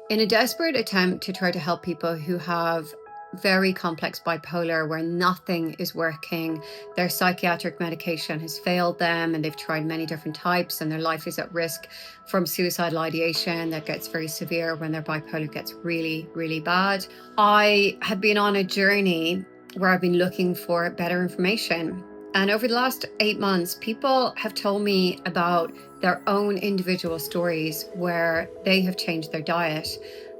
In a desperate attempt to try to help people who have very complex bipolar where nothing is working, their psychiatric medication has failed them and they've tried many different types and their life is at risk from suicidal ideation that gets very severe when their bipolar gets really, really bad. I have been on a journey where I've been looking for better information. And over the last 8 months, people have told me about their own individual stories where they have changed their diet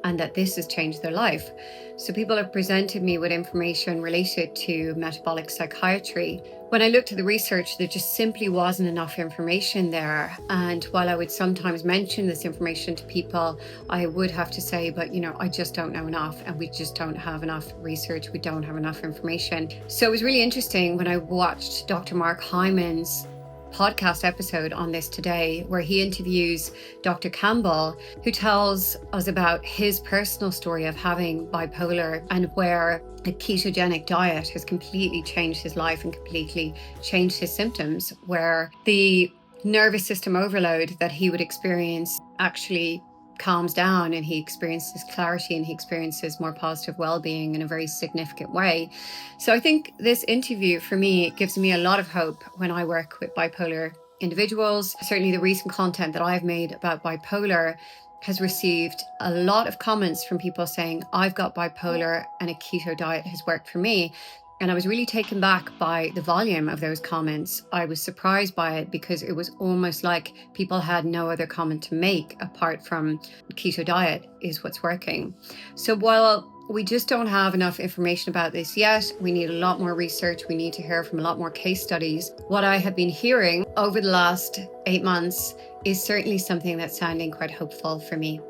and that this has changed their life. So people have presented me with information related to metabolic psychiatry. When I looked at the research, there just simply wasn't enough information there. And while I would sometimes mention this information to people, I would have to say, but I just don't know enough, and we just don't have enough research. We don't have enough information. So it was really interesting when I watched Dr. Mark Hyman's podcast episode on this today, where he interviews Dr. Campbell, who tells us about his personal story of having bipolar and where a ketogenic diet has completely changed his life and completely changed his symptoms, where the nervous system overload that he would experience actually calms down and he experiences clarity and he experiences more positive well-being in a very significant way. So I think this interview for me gives me a lot of hope when I work with bipolar individuals. Certainly the recent content that I've made about bipolar has received a lot of comments from people saying, I've got bipolar and a keto diet has worked for me. And I was really taken back by the volume of those comments. I was surprised by it because it was almost like people had no other comment to make apart from keto diet is what's working. So while we just don't have enough information about this yet, we need a lot more research. We need to hear from a lot more case studies. What I have been hearing over the last 8 months is certainly something that's sounding quite hopeful for me.